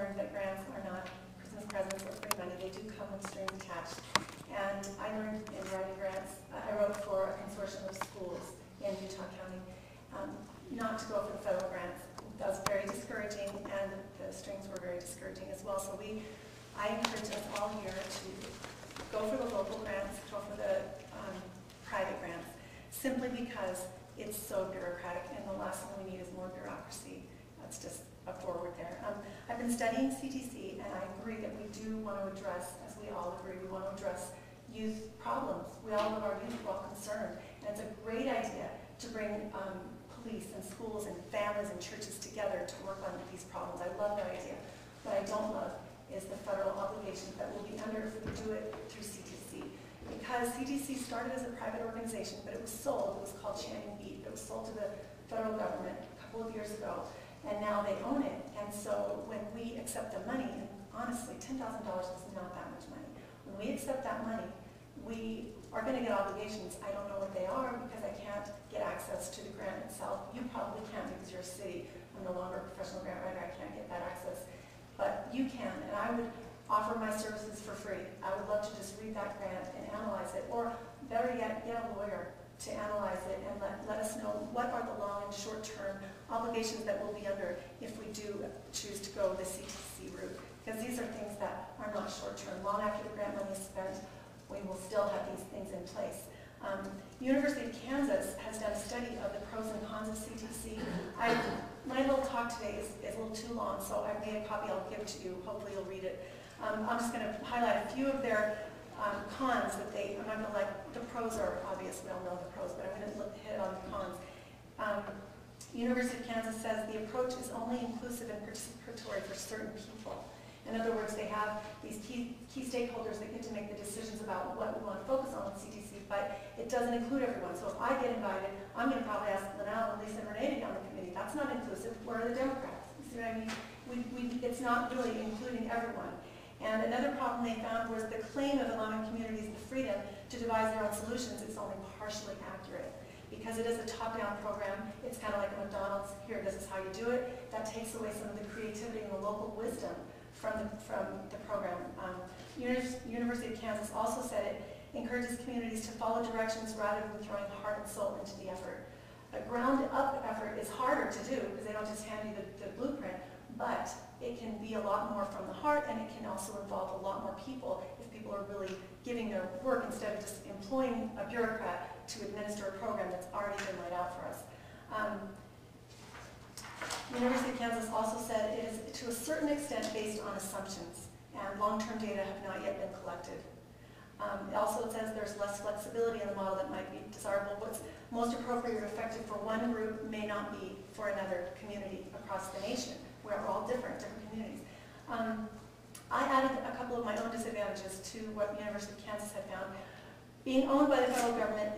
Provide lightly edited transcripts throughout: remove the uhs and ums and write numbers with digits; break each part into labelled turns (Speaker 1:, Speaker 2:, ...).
Speaker 1: learned that grants are not Christmas presents or free money. They do come with strings attached. And I learned in writing grants, I wrote for a consortium of schools in Utah County, not to go for the federal grants. That was very discouraging, and the strings were very discouraging as well. So I encourage us all here to go for the local grants, go for the private grants, simply because it's so bureaucratic, and the last thing we need is more bureaucracy. That's just a forward there. I've been studying CTC, and I agree that we do want to address, as we all agree, we want to address youth problems. We all love our youth, we're all concerned, and it's a great idea to bring police and schools and families and churches together to work on these problems. I love that idea. What I don't love is the federal obligations that we'll be under if we do it through CTC. Because CTC started as a private organization, but it was sold. It was called Channing Beat. It was sold to the federal government a couple of years ago, and now they own it. And so when we accept the money, and honestly, $10,000 is not that much money. When we accept that money, we are going to get obligations. I don't know what they are because I can't get access to the grant itself. You probably can because you're a city. I'm no longer a professional grant writer. I can't get that access. But you can, and I would offer my services for free. I would love to just read that grant and analyze it, or better yet, get a lawyer to analyze it and let us know what are the long and short-term obligations that we'll be under if we do choose to go the CTC route. Because these are things that are not short-term. Long after the grant money is spent, we will still have these things in place. University of Kansas has done a study of the pros and cons of CTC. My little talk today is a little too long, so I made a copy. I'll give it to you. Hopefully you'll read it. I'm just going to highlight a few of their cons that I'm not going to the pros are obvious. We all know the pros, but I'm going to hit on the cons. University of Kansas says the approach is only inclusive and participatory for certain people. In other words, they have these key stakeholders that get to make the decisions about what we want to focus on with CTC, but it doesn't include everyone. So if I get invited, I'm going to probably ask Linnell and Lisa and Renee to be on the committee. That's not inclusive. Where are the Democrats? You see what I mean? It's not really including everyone. And another problem they found was the claim of allowing communities the freedom to devise their own solutions is only partially accurate. Because it is a top-down program, it's kind of like a McDonald's. Here, this is how you do it. That takes away some of the creativity and the local wisdom from the program. University of Kansas also said it encourages communities to follow directions rather than throwing heart and soul into the effort. A ground-up effort is harder to do because they don't just hand you the blueprint, but it can be a lot more from the heart, and it can also involve a lot more people if people are really giving their work instead of just employing a bureaucrat to administer a program that's already been laid out for us. University of Kansas also said it is to a certain extent based on assumptions, and long-term data have not yet been collected. It also says there's less flexibility in the model that might be desirable. What's most appropriate or effective for one group may not be for another community across the nation. We're all different communities. I added a couple of my own disadvantages to what University of Kansas had found. Being owned by the federal government,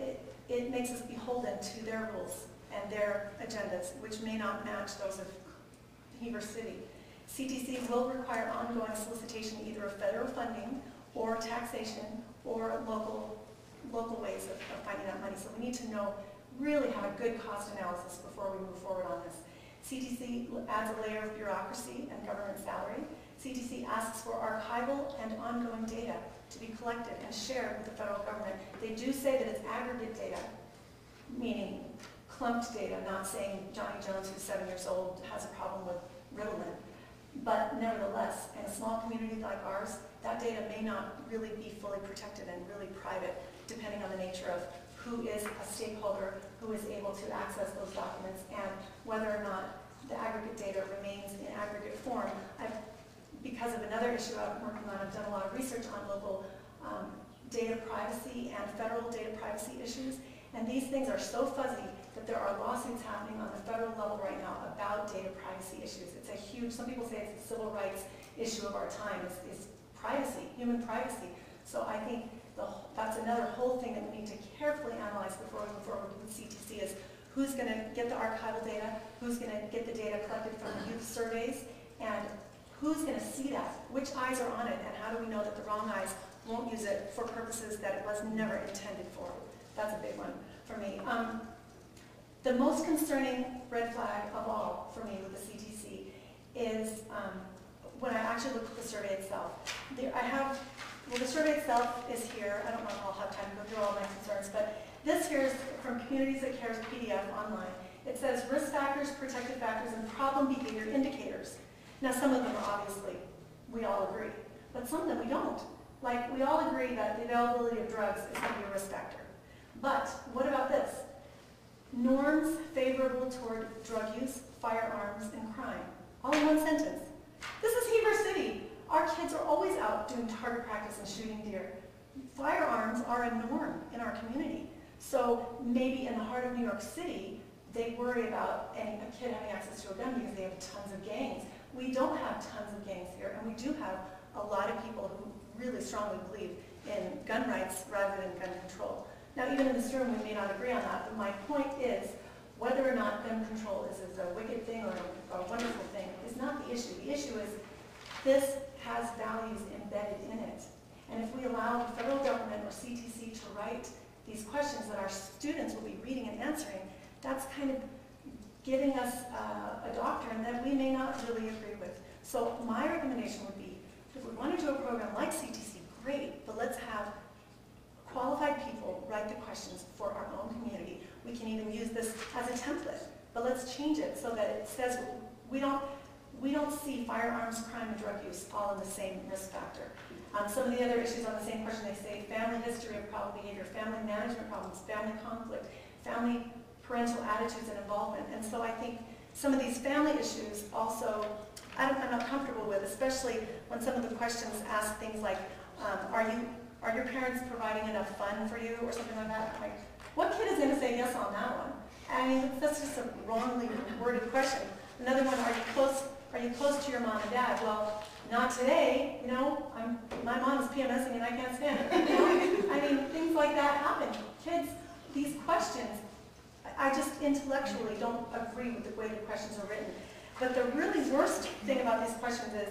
Speaker 1: it makes us beholden to their rules and their agendas, which may not match those of Heber City. CTC will require ongoing solicitation either of federal funding or taxation or local ways of finding that money. So we need to really have a good cost analysis before we move forward on this. CTC adds a layer of bureaucracy and government salary. CTC asks for archival and ongoing data to be collected and shared with the federal government. They do say that it's aggregate data, meaning clumped data, not saying Johnny Jones, who's 7 years old, has a problem with Ritalin. But nevertheless, in a small community like ours, that data may not really be fully protected and really private, depending on the nature of who is a stakeholder, who is able to access those documents, and whether or not the aggregate data remains in aggregate form. Because of another issue I'm working on, I've done a lot of research on local data privacy and federal data privacy issues, and these things are so fuzzy that there are lawsuits happening on the federal level right now about data privacy issues. It's a huge, some people say it's a civil rights issue of our time, is privacy, human privacy. So I think that's another whole thing that we need to carefully analyze before we move forward with CTC is who's going to get the archival data, who's going to get the data collected from the youth surveys, and who's going to see that? Which eyes are on it, and how do we know that the wrong eyes won't use it for purposes that it was never intended for? That's a big one for me. The most concerning red flag of all for me with the CTC is when actually looked at the survey itself. Well, the survey itself is here. I don't know if I'll have time to go through all my concerns, but this here is from Communities That Cares PDF online. It says risk factors, protective factors, and problem behavior indicators. Now, some of them are obviously, we all agree, but some of them we don't. Like, we all agree that the availability of drugs is going to be a risk factor. But what about this? Norms favorable toward drug use, firearms, and crime. All in one sentence. This is Heber City. Our kids are always out doing target practice and shooting deer. Firearms are a norm in our community. So maybe in the heart of New York City, they worry about a kid having access to a gun because they have tons of gangs. We don't have tons of gangs here, and we do have a lot of people who really strongly believe in gun rights rather than gun control. Now, even in this room, we may not agree on that, but my point is, whether or not gun control is a wicked thing or a wonderful thing is not the issue. The issue is this has values embedded in it. And if we allow the federal government or CTC to write these questions that our students will be reading and answering, that's kind of giving us a doctrine that we may not really agree with. So my recommendation would be, if we want to do a program like CTC, great, but let's have qualified people write the questions for our own community. We can even use this as a template, but let's change it so that it says we don't see firearms, crime, and drug use all in the same risk factor. Some of the other issues on the same question, they say family history of problem behavior, family management problems, family conflict, family parental attitudes and involvement. And so I think some of these family issues also, I'm not comfortable with, especially when some of the questions ask things like, are your parents providing enough fun for you or something like that? Like, what kid is going to say yes on that one? I mean, that's just a wrongly worded question. Another one, are you close to your mom and dad? Well, not today, you know, my mom is PMSing and I can't stand it. You know? I mean, things like that happen. Kids, these questions, I just intellectually don't agree with the way the questions are written. But the really worst thing about these questions is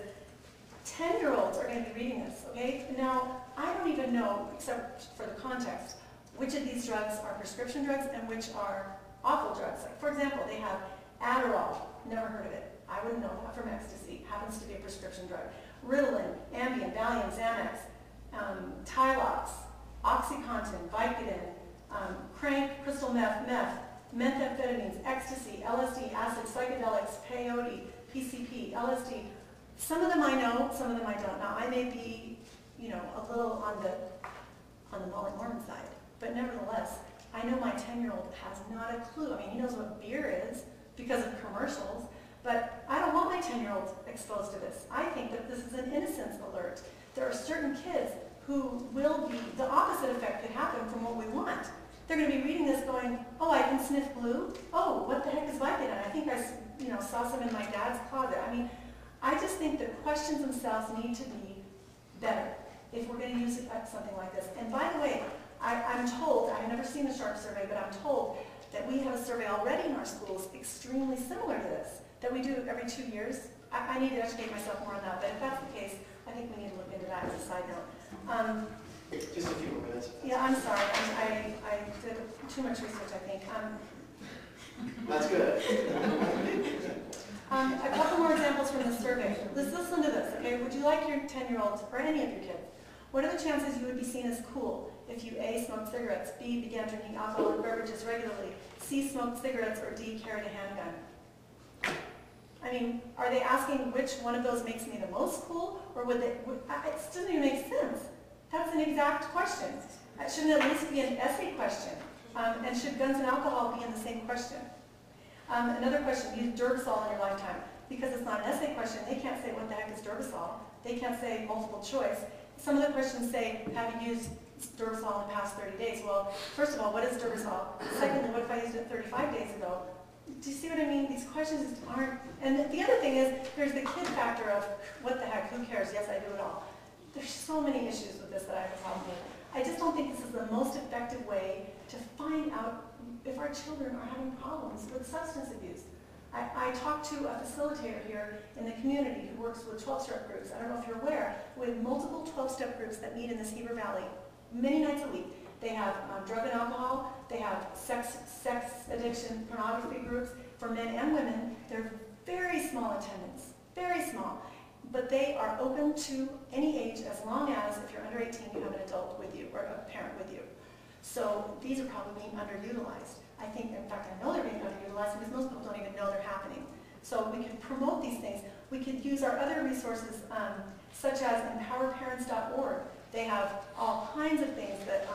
Speaker 1: 10-year-olds are going to be reading this, okay? Now, I don't even know, except for the context, which of these drugs are prescription drugs and which are awful drugs. Like, for example, they have Adderall, never heard of it. I wouldn't know that from ecstasy. Happens to be a prescription drug. Ritalin, Ambien, Valium, Xanax, Tylox, OxyContin, Vicodin, crank, crystal meth, methamphetamines, ecstasy, LSD, acid, psychedelics, peyote, PCP, LSD. Some of them I know, some of them I don't. Now, I may be, you know, a little on the Molly Mormon side, but nevertheless, I know my 10-year-old has not a clue. I mean, he knows what beer is because of commercials, but I don't want my 10-year-old exposed to this. I think that this is an innocence alert. There are certain kids who will be, the opposite effect could happen from what we want. They're going to be reading this going, oh, I can sniff glue? Oh, what the heck is Vicodin? I think I saw some in my dad's closet. I mean, I just think the questions themselves need to be better if we're going to use something like this. And by the way, I'm told, I've never seen the Sharp survey, but I'm told that we have a survey already in our schools extremely similar to this, that we do every 2 years. I need to educate myself more on that, but if that's the case, I think we need to look into that as a side note.
Speaker 2: Just a few more minutes.
Speaker 1: Yeah, I'm sorry. I did too much research, I think.
Speaker 2: That's good.
Speaker 1: A couple more examples from the survey. Let's listen to this, okay? Would you like your 10-year-olds, or any of your kids, what are the chances you would be seen as cool if you A, smoked cigarettes, B, began drinking alcoholic beverages regularly, C, smoked cigarettes, or D, carried a handgun? I mean, are they asking which one of those makes me the most cool, or it doesn't even make sense. That's an exact question. It shouldn't at least be an essay question. And should guns and alcohol be in the same question? Another question, use Durbisol in your lifetime. Because it's not an essay question, they can't say what the heck is Durbisol. They can't say multiple choice. Some of the questions say, have you used Durbisol in the past 30 days? Well, first of all, what is Durbisol? Secondly, what if I used it 35 days ago? Do you see what I mean? These questions aren't, and the other thing is, there's the kid factor of, what the heck, who cares? Yes, I do it all. There's so many issues with this that I have a problem with. I just don't think this is the most effective way to find out if our children are having problems with substance abuse. I talked to a facilitator here in the community who works with 12-step groups. I don't know if you're aware, we have multiple 12-step groups that meet in this Heber Valley many nights a week. They have drug and alcohol, they have sex addiction, pornography groups for men and women. They're very small attendance, very small. but they are open to any age as long as, if you're under 18, you have an adult with you or a parent with you. So these are probably being underutilized. I think, in fact, I know they're being underutilized because most people don't even know they're happening. So we can promote these things. We could use our other resources, such as empowerparents.org. They have all kinds of things that,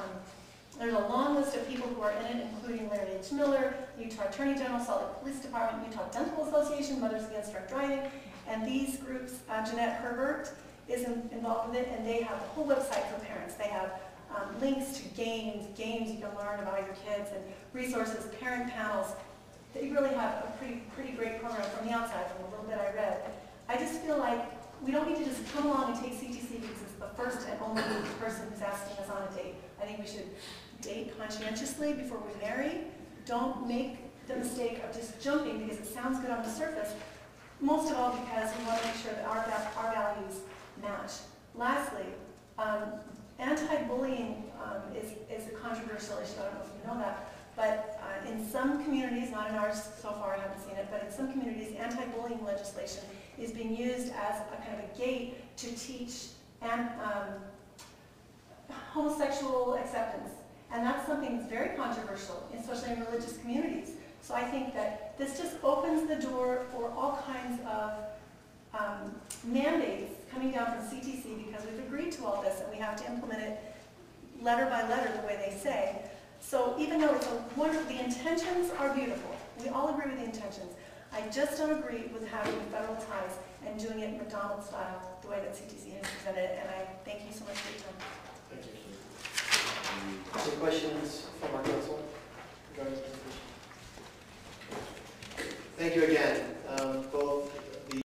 Speaker 1: there's a long list of people who are in it, including Larry H. Miller, Utah Attorney General, Salt Lake Police Department, Utah Dental Association, Mothers Against Drunk Driving, and these groups, Jeanette Herbert is involved with it, and they have a whole website for parents. They have links to games you can learn about your kids, and resources, parent panels. They really have a pretty great program from the outside, from a little bit I read. I just feel like we don't need to just come along and take CTC because it's the first and only person who's asking us on a date. I think we should date conscientiously before we marry. Don't make the mistake of just jumping because it sounds good on the surface. Most of all because we want to make sure that our values match. Lastly, anti-bullying is a controversial issue. I don't know if you know that, but in some communities, not in ours so far, I haven't seen it, but in some communities, anti-bullying legislation is being used as a kind of a gate to teach homosexual acceptance. And that's something that's very controversial, especially in religious communities. So I think that this just opens the door for all kinds of mandates coming down from CTC because we've agreed to all this and we have to implement it letter by letter the way they say. So even though it's the intentions are beautiful, we all agree with the intentions. I just don't agree with having federal ties and doing it McDonald's style, the way that CTC has presented it, and I thank you so much for your time.
Speaker 2: Thank you. Any questions from our council regarding this issue? Thank you again.